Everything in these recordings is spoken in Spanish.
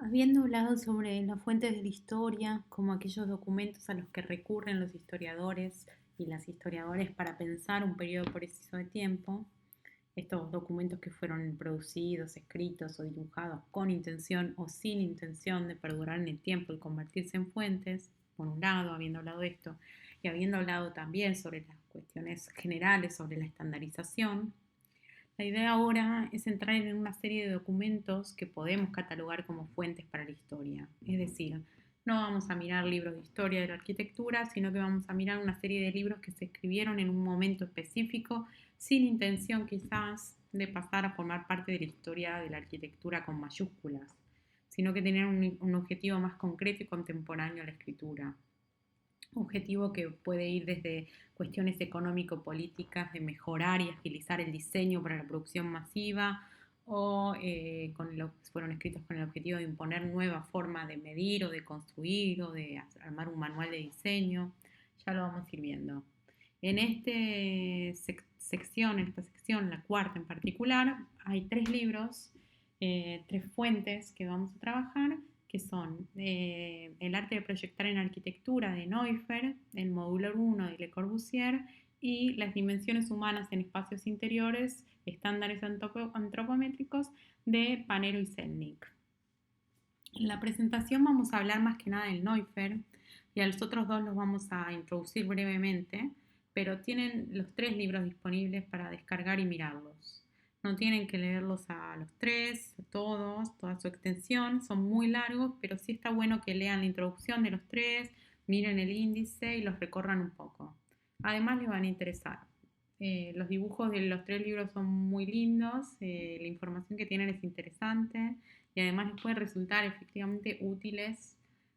Habiendo hablado sobre las fuentes de la historia, como aquellos documentos a los que recurren los historiadores y las historiadores para pensar un periodo preciso de tiempo, estos documentos que fueron producidos, escritos o dibujados con intención o sin intención de perdurar en el tiempo y convertirse en fuentes, por un lado, habiendo hablado de esto, y habiendo hablado también sobre las cuestiones generales sobre la estandarización, la idea ahora es entrar en una serie de documentos que podemos catalogar como fuentes para la historia. Es decir, no vamos a mirar libros de historia de la arquitectura, sino que vamos a mirar una serie de libros que se escribieron en un momento específico, sin intención quizás de pasar a formar parte de la historia de la arquitectura con mayúsculas, sino que tenían un objetivo más concreto y contemporáneo a la escritura. Objetivo que puede ir desde cuestiones económico-políticas de mejorar y agilizar el diseño para la producción masiva o fueron escritos con el objetivo de imponer nuevas formas de medir o de construir o de armar un manual de diseño. Ya lo vamos a ir viendo. En esta sección, la cuarta en particular, hay tres libros, tres fuentes que vamos a trabajar, que son El arte de proyectar en arquitectura de Neuffer, el módulo 1 de Le Corbusier y Las dimensiones humanas en espacios interiores, estándares antropométricos de Panero y Selnick. En la presentación vamos a hablar más que nada del Neuffer y a los otros dos los vamos a introducir brevemente, pero tienen los tres libros disponibles para descargar y mirarlos. No tienen que leerlos a los tres, a todos, toda su extensión, son muy largos, pero sí está bueno que lean la introducción de los tres, miren el índice y los recorran un poco. Además les van a interesar. Los dibujos de los tres libros son muy lindos, la información que tienen es interesante y además les puede resultar efectivamente útiles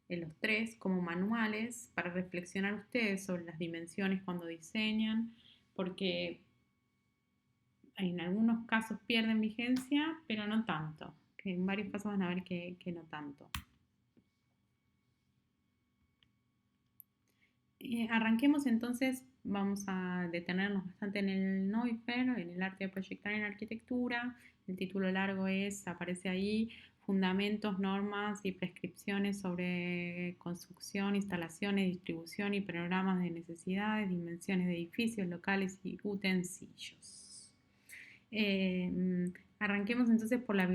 en los tres como manuales para reflexionar ustedes sobre las dimensiones cuando diseñan, porque en algunos casos pierden vigencia, pero no tanto, que en varios casos van a ver que no tanto. Arranquemos entonces, vamos a detenernos bastante en el Neuffer, en el arte de proyectar en arquitectura. El título largo aparece ahí, Fundamentos, normas y prescripciones sobre construcción, instalaciones, distribución y programas de necesidades, dimensiones de edificios, locales y utensilios. Arranquemos entonces por la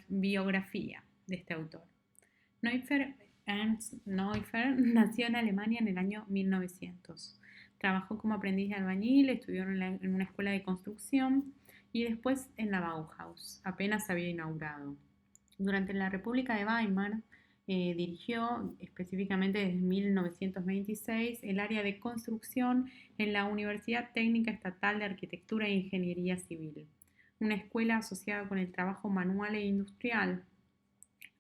biografía de este autor. Neuffer, Ernst Neuffer nació en Alemania en el año 1900. Trabajó como aprendiz de albañil, estudió en una escuela de construcción y después en la Bauhaus, apenas había inaugurado. Durante la República de Weimar dirigió específicamente desde 1926 el área de construcción en la Universidad Técnica Estatal de Arquitectura e Ingeniería Civil, una escuela asociada con el trabajo manual e industrial.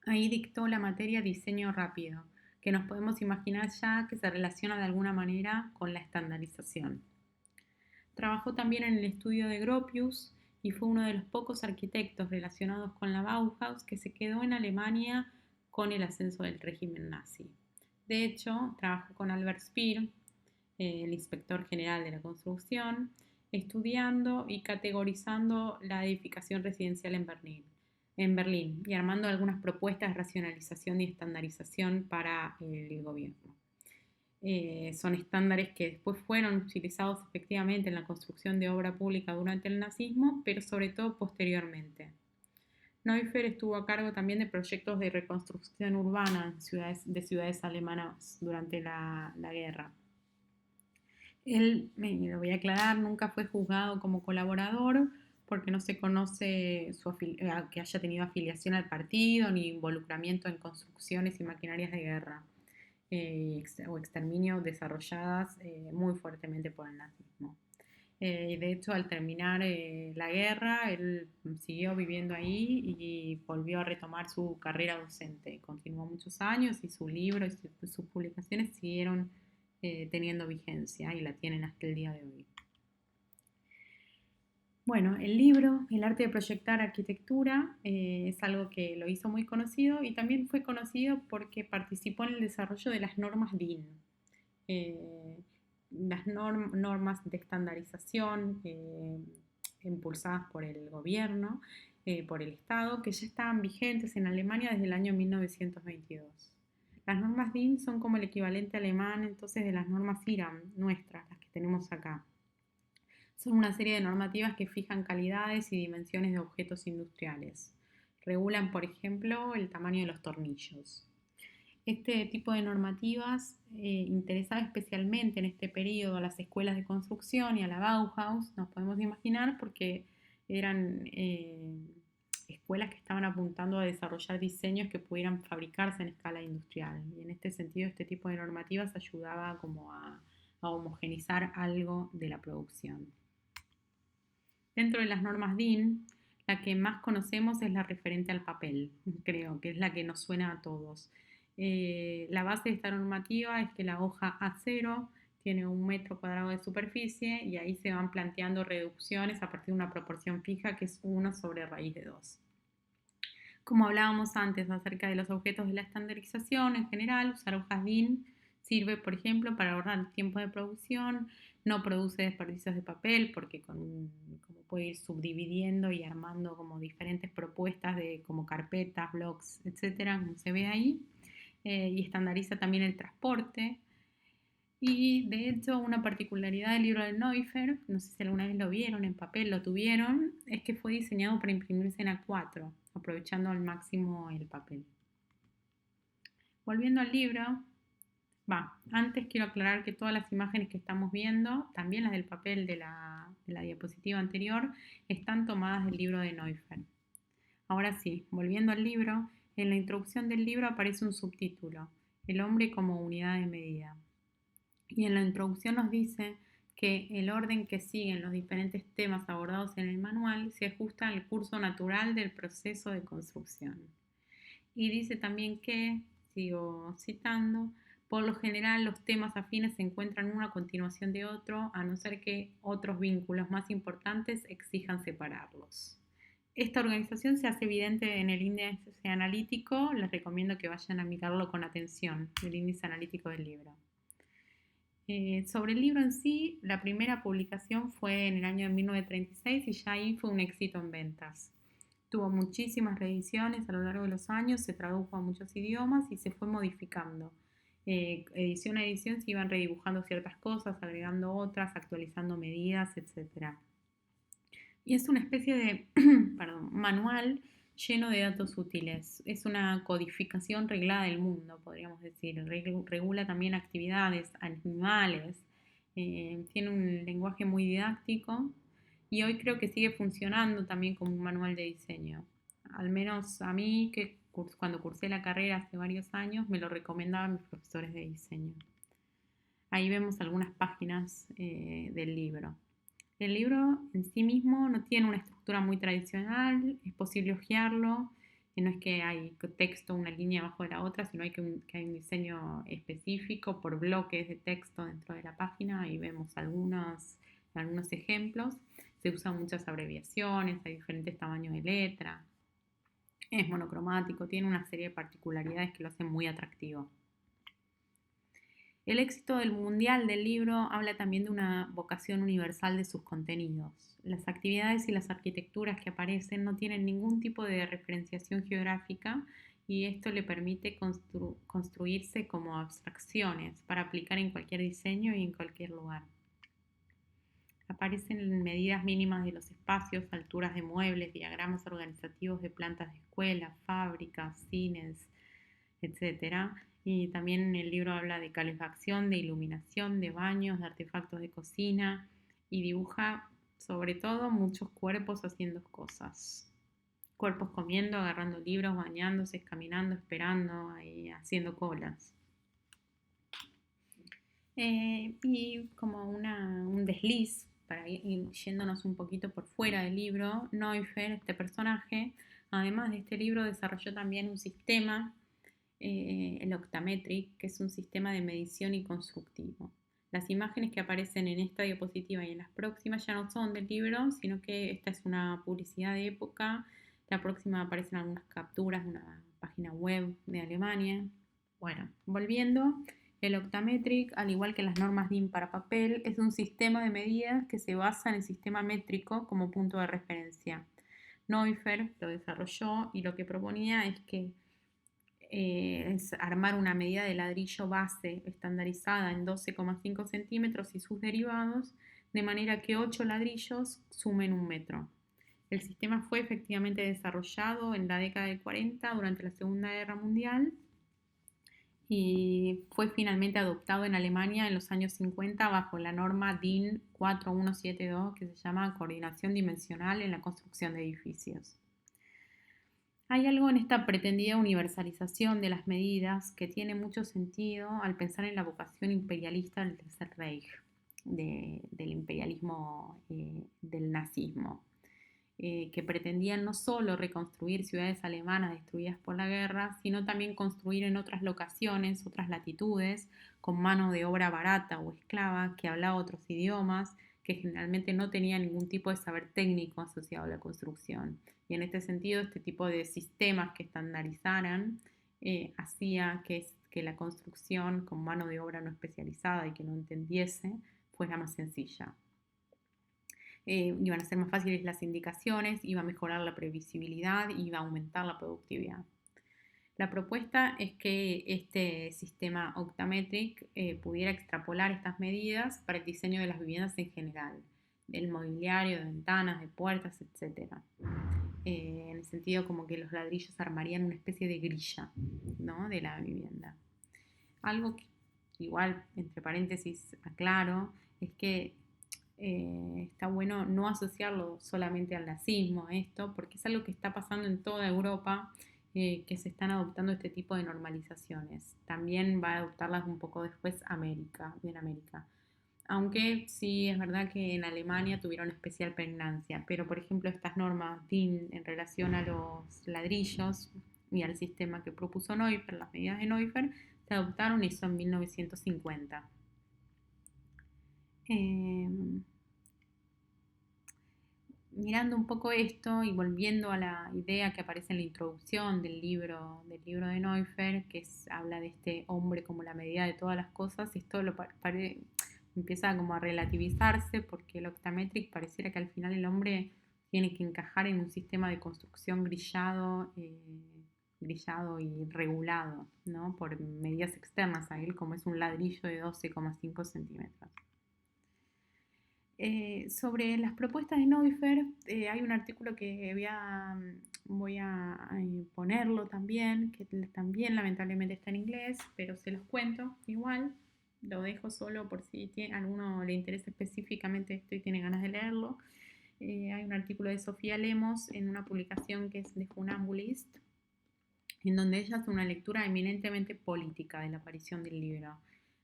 Ahí dictó la materia diseño rápido, que nos podemos imaginar ya que se relaciona de alguna manera con la estandarización. Trabajó también en el estudio de Gropius y fue uno de los pocos arquitectos relacionados con la Bauhaus que se quedó en Alemania con el ascenso del régimen nazi. De hecho, trabajó con Albert Speer, el inspector general de la construcción, estudiando y categorizando la edificación residencial en Berlín y armando algunas propuestas de racionalización y estandarización para el gobierno. Son estándares que después fueron utilizados efectivamente en la construcción de obra pública durante el nazismo, pero sobre todo posteriormente. Neuffer estuvo a cargo también de proyectos de reconstrucción urbana de ciudades alemanas durante la guerra. Él, lo voy a aclarar, nunca fue juzgado como colaborador porque no se conoce que haya tenido afiliación al partido ni involucramiento en construcciones y maquinarias de guerra o exterminio desarrolladas muy fuertemente por el nazismo. De hecho, al terminar la guerra, él siguió viviendo ahí y volvió a retomar su carrera docente. Continuó muchos años y su libro y sus publicaciones siguieron teniendo vigencia y la tienen hasta el día de hoy. Bueno, el libro, El arte de proyectar arquitectura, es algo que lo hizo muy conocido y también fue conocido porque participó en el desarrollo de las normas DIN, las normas de estandarización impulsadas por el gobierno por el Estado, que ya estaban vigentes en Alemania desde el año 1922. Las normas DIN son como el equivalente alemán entonces de las normas IRAM nuestras, las que tenemos acá. Son una serie de normativas que fijan calidades y dimensiones de objetos industriales. Regulan, por ejemplo, el tamaño de los tornillos. Este tipo de normativas interesaba especialmente en este periodo a las escuelas de construcción y a la Bauhaus, nos podemos imaginar, porque eran escuelas que estaban apuntando a desarrollar diseños que pudieran fabricarse en escala industrial. Y en este sentido, este tipo de normativas ayudaba como a homogenizar algo de la producción. Dentro de las normas DIN, la que más conocemos es la referente al papel, creo que es la que nos suena a todos. La base de esta normativa es que la hoja A0 tiene 1 metro cuadrado de superficie y ahí se van planteando reducciones a partir de una proporción fija que es 1 sobre raíz de 2. Como hablábamos antes acerca de los objetos de la estandarización, en general, usar hojas DIN sirve, por ejemplo, para ahorrar el tiempo de producción, no produce desperdicios de papel porque como puede ir subdividiendo y armando como diferentes propuestas de como carpetas, blogs, etcétera, como se ve ahí, y estandariza también el transporte. Y de hecho una particularidad del libro de Neufeld, no sé si alguna vez lo vieron en papel, lo tuvieron, es que fue diseñado para imprimirse en A4, aprovechando al máximo el papel. Volviendo al libro, antes quiero aclarar que todas las imágenes que estamos viendo, también las del papel de la diapositiva anterior, están tomadas del libro de Neufeld. Ahora sí, volviendo al libro, en la introducción del libro aparece un subtítulo, El hombre como unidad de medida. Y en la introducción nos dice que el orden que siguen los diferentes temas abordados en el manual se ajusta al curso natural del proceso de construcción. Y dice también que, sigo citando, por lo general los temas afines se encuentran uno a continuación de otro, a no ser que otros vínculos más importantes exijan separarlos. Esta organización se hace evidente en el índice analítico, les recomiendo que vayan a mirarlo con atención, el índice analítico del libro. Sobre el libro en sí, la primera publicación fue en el año 1936 y ya ahí fue un éxito en ventas. Tuvo muchísimas reediciones a lo largo de los años, se tradujo a muchos idiomas y se fue modificando. Edición a edición se iban redibujando ciertas cosas, agregando otras, actualizando medidas, etc. Y es una especie de manual lleno de datos útiles. Es una codificación reglada del mundo, podríamos decir. Regula también actividades, animales. Tiene un lenguaje muy didáctico y hoy creo que sigue funcionando también como un manual de diseño. Al menos a mí, que cuando cursé la carrera hace varios años, me lo recomendaban mis profesores de diseño. Ahí vemos algunas páginas del libro. El libro en sí mismo no tiene una estructura muy tradicional, es posible hojearlo, no es que hay texto una línea abajo de la otra, sino que hay un diseño específico por bloques de texto dentro de la página. Ahí vemos algunos ejemplos. Se usan muchas abreviaciones, hay diferentes tamaños de letra. Es monocromático, tiene una serie de particularidades que lo hacen muy atractivo. El éxito del mundial del libro habla también de una vocación universal de sus contenidos. Las actividades y las arquitecturas que aparecen no tienen ningún tipo de referenciación geográfica y esto le permite construirse como abstracciones para aplicar en cualquier diseño y en cualquier lugar. Aparecen medidas mínimas de los espacios, alturas de muebles, diagramas organizativos de plantas de escuelas, fábricas, cines, etc. Y también en el libro habla de calefacción, de iluminación, de baños, de artefactos de cocina y dibuja sobre todo muchos cuerpos haciendo cosas. Cuerpos comiendo, agarrando libros, bañándose, caminando, esperando, ahí, haciendo colas. Y como un desliz, para ir yéndonos un poquito por fuera del libro, Neufeld, este personaje, además de este libro, desarrolló también un sistema, el Octametric, que es un sistema de medición y constructivo. Las imágenes que aparecen en esta diapositiva y en las próximas ya no son del libro, sino que esta es una publicidad de época. La próxima aparecen algunas capturas de una página web de Alemania. Bueno, volviendo, el Octametric, al igual que las normas DIN para papel, es un sistema de medidas que se basa en el sistema métrico como punto de referencia. Neuffer lo desarrolló y lo que proponía es armar una medida de ladrillo base estandarizada en 12,5 centímetros y sus derivados, de manera que 8 ladrillos sumen 1 metro. El sistema fue efectivamente desarrollado en la década del 40 durante la Segunda Guerra Mundial y fue finalmente adoptado en Alemania en los años 50 bajo la norma DIN 4172, que se llama Coordinación Dimensional en la Construcción de Edificios. Hay algo en esta pretendida universalización de las medidas que tiene mucho sentido al pensar en la vocación imperialista del Tercer Reich, del imperialismo del nazismo, que pretendían no solo reconstruir ciudades alemanas destruidas por la guerra, sino también construir en otras locaciones, otras latitudes, con mano de obra barata o esclava que hablaba otros idiomas, que generalmente no tenía ningún tipo de saber técnico asociado a la construcción. Y en este sentido, este tipo de sistemas que estandarizaran hacía que la construcción con mano de obra no especializada y que no entendiese fuera más sencilla. Iban a ser más fáciles las indicaciones, iba a mejorar la previsibilidad y iba a aumentar la productividad. La propuesta es que este sistema Octametric pudiera extrapolar estas medidas para el diseño de las viviendas en general, del mobiliario, de ventanas, de puertas, etc. En el sentido como que los ladrillos armarían una especie de grilla, ¿no?, de la vivienda. Algo que igual, entre paréntesis, aclaro, es que está bueno no asociarlo solamente al nazismo, esto, porque es algo que está pasando en toda Europa, que se están adoptando este tipo de normalizaciones. También va a adoptarlas un poco después América. Aunque sí es verdad que en Alemania tuvieron especial pregnancia, pero por ejemplo estas normas DIN en relación a los ladrillos y al sistema que propuso Neuffer, las medidas de Neuffer, se adoptaron y son 1950. Mirando un poco esto y volviendo a la idea que aparece en la introducción del libro de Neuffer, que habla de este hombre como la medida de todas las cosas, esto empieza como a relativizarse, porque el Octametric pareciera que al final el hombre tiene que encajar en un sistema de construcción grillado y regulado, ¿no?, por medidas externas a él, como es un ladrillo de 12,5 centímetros. Sobre las propuestas de Neuffer, hay un artículo que voy a ponerlo también, que también lamentablemente está en inglés, pero se los cuento igual. Lo dejo solo por si a alguno le interesa específicamente esto y tiene ganas de leerlo. Hay un artículo de Sofía Lemos en una publicación que es de Funambulist, en donde ella hace una lectura eminentemente política de la aparición del libro,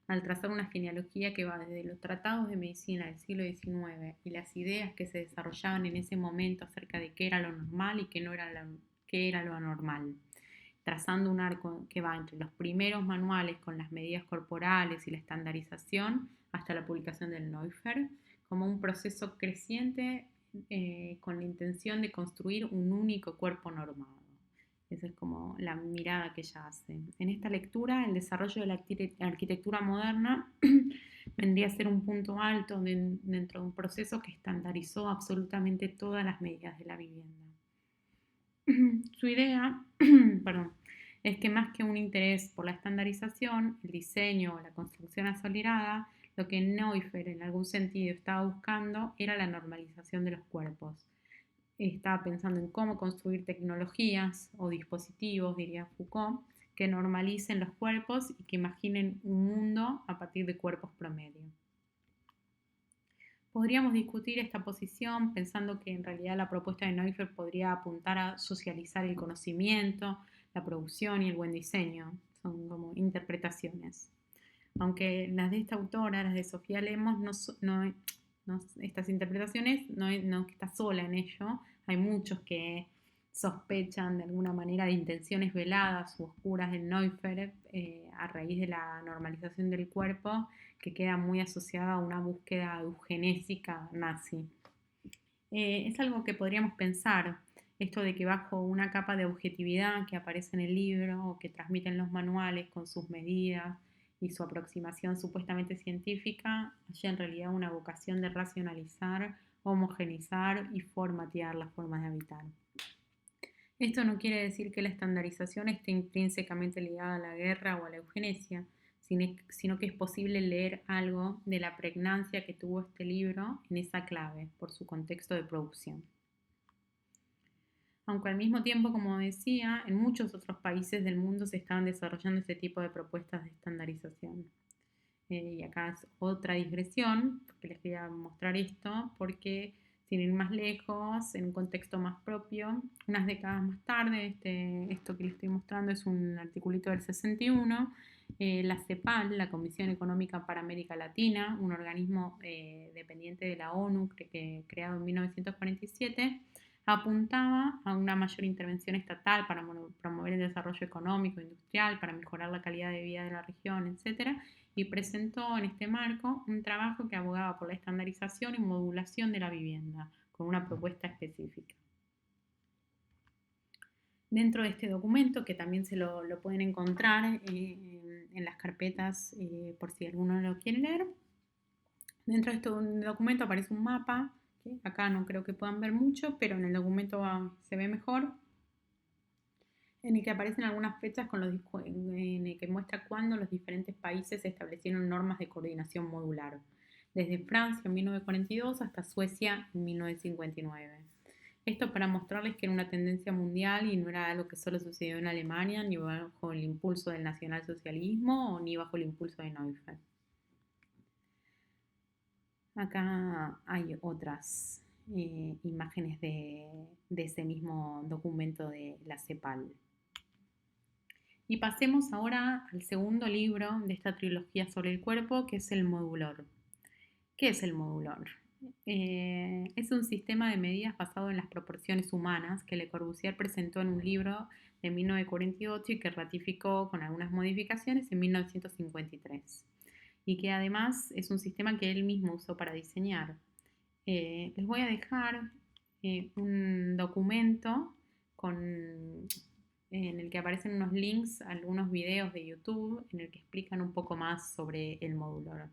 al trazar una genealogía que va desde los tratados de medicina del siglo XIX y las ideas que se desarrollaban en ese momento acerca de qué era lo normal y qué era lo anormal, trazando un arco que va entre los primeros manuales con las medidas corporales y la estandarización hasta la publicación del Neuffer, como un proceso creciente con la intención de construir un único cuerpo normado. Esa es como la mirada que ella hace. En esta lectura, el desarrollo de la arquitectura moderna vendría a ser un punto alto dentro de un proceso que estandarizó absolutamente todas las medidas de la vivienda. Su idea es que más que un interés por la estandarización, el diseño o la construcción acelerada, lo que Neuffer en algún sentido estaba buscando era la normalización de los cuerpos. Estaba pensando en cómo construir tecnologías o dispositivos, diría Foucault, que normalicen los cuerpos y que imaginen un mundo a partir de cuerpos promedio. Podríamos discutir esta posición pensando que en realidad la propuesta de Neuffer podría apuntar a socializar el conocimiento, la producción y el buen diseño. Son como interpretaciones. Aunque las de esta autora, las de Sofía Lemos, estas interpretaciones no está sola en ello. Hay muchos que sospechan de alguna manera de intenciones veladas u oscuras del Neuffer a raíz de la normalización del cuerpo, que queda muy asociada a una búsqueda eugenésica nazi. Es algo que podríamos pensar, esto de que bajo una capa de objetividad que aparece en el libro o que transmiten los manuales con sus medidas y su aproximación supuestamente científica, hay en realidad una vocación de racionalizar, homogenizar y formatear las formas de habitar. Esto no quiere decir que la estandarización esté intrínsecamente ligada a la guerra o a la eugenesia, sino que es posible leer algo de la pregnancia que tuvo este libro en esa clave, por su contexto de producción. Aunque al mismo tiempo, como decía, en muchos otros países del mundo se estaban desarrollando este tipo de propuestas de estandarización. Y acá es otra digresión, porque les quería mostrar esto, porque sin ir más lejos, en un contexto más propio, unas décadas más tarde, esto que les estoy mostrando es un articulito del 61, la CEPAL, la Comisión Económica para América Latina, un organismo dependiente de la ONU, creado en 1947, apuntaba a una mayor intervención estatal para promover el desarrollo económico, industrial, para mejorar la calidad de vida de la región, etcétera, y presentó en este marco un trabajo que abogaba por la estandarización y modulación de la vivienda, con una propuesta específica. Dentro de este documento, que también se lo pueden encontrar en las carpetas por si alguno lo quiere leer, dentro de este documento aparece un mapa, que acá no creo que puedan ver mucho, pero en el documento se ve mejor, en el que aparecen algunas fechas en el que muestra cuándo los diferentes países establecieron normas de coordinación modular, desde Francia en 1942 hasta Suecia en 1959. Esto para mostrarles que era una tendencia mundial y no era algo que solo sucedió en Alemania, ni bajo el impulso del nacionalsocialismo, ni bajo el impulso de Neufer. Acá hay otras imágenes de ese mismo documento de la CEPAL. Y pasemos ahora al segundo libro de esta trilogía sobre el cuerpo, que es el modulor. ¿Qué es el modulor? Es un sistema de medidas basado en las proporciones humanas que Le Corbusier presentó en un libro de 1948 y que ratificó con algunas modificaciones en 1953. Y que además es un sistema que él mismo usó para diseñar. Les voy a dejar un documento en el que aparecen unos links a algunos videos de YouTube en el que explican un poco más sobre el modulor.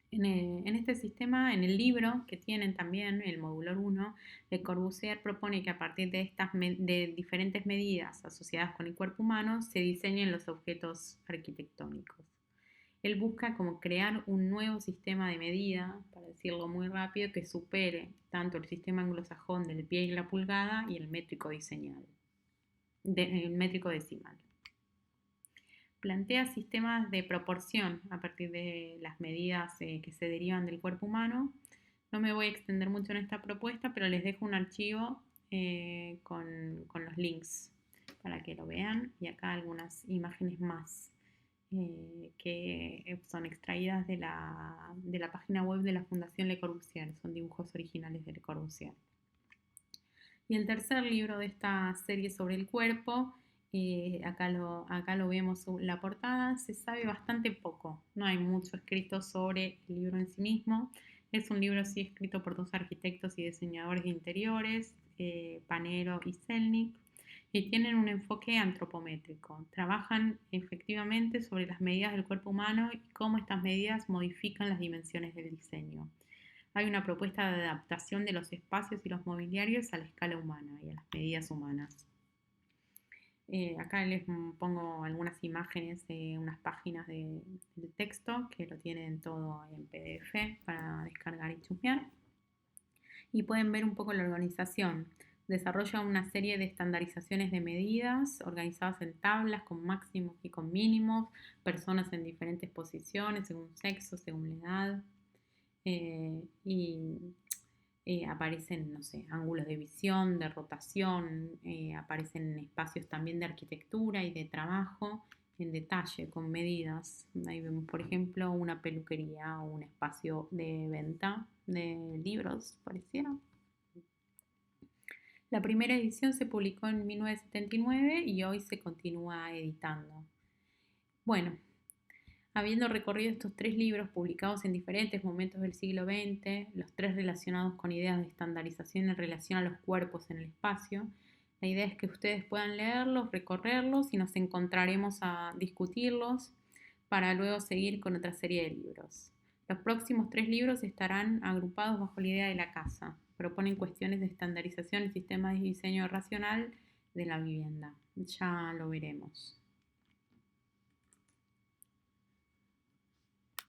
En este sistema, en el libro que tienen también, el modulor 1, Le Corbusier propone que a partir de diferentes medidas asociadas con el cuerpo humano se diseñen los objetos arquitectónicos. Él busca como crear un nuevo sistema de medida, para decirlo muy rápido, que supere tanto el sistema anglosajón del pie y la pulgada y el métrico decimal. Plantea sistemas de proporción a partir de las medidas que se derivan del cuerpo humano. No me voy a extender mucho en esta propuesta, pero les dejo un archivo con los links para que lo vean, y acá algunas imágenes más que son extraídas de la página web de la Fundación Le Corbusier, son dibujos originales de Le Corbusier. Y el tercer libro de esta serie sobre el cuerpo, acá lo vemos la portada, se sabe bastante poco, no hay mucho escrito sobre el libro en sí mismo. Es un libro sí escrito por dos arquitectos y diseñadores de interiores, Panero y Selnick, y tienen un enfoque antropométrico. Trabajan efectivamente sobre las medidas del cuerpo humano y cómo estas medidas modifican las dimensiones del diseño. Hay una propuesta de adaptación de los espacios y los mobiliarios a la escala humana y a las medidas humanas. Acá les pongo algunas imágenes de unas páginas del texto que lo tienen todo en PDF para descargar y chusmear. Y pueden ver un poco la organización. Desarrolla una serie de estandarizaciones de medidas organizadas en tablas con máximos y con mínimos, personas en diferentes posiciones, según sexo, según la edad. Y aparecen, no sé, ángulos de visión, de rotación, aparecen espacios también de arquitectura y de trabajo en detalle, con medidas. Ahí vemos, por ejemplo, una peluquería o un espacio de venta de libros, pareciera. La primera edición se publicó en 1979 y hoy se continúa editando. Bueno, habiendo recorrido estos 3 libros publicados en diferentes momentos del siglo XX, los 3 relacionados con ideas de estandarización en relación a los cuerpos en el espacio, la idea es que ustedes puedan leerlos, recorrerlos y nos encontraremos a discutirlos para luego seguir con otra serie de libros. Los próximos 3 libros estarán agrupados bajo la idea de la casa. proponen cuestiones de estandarización y sistemas de diseño racional de la vivienda. Ya lo veremos.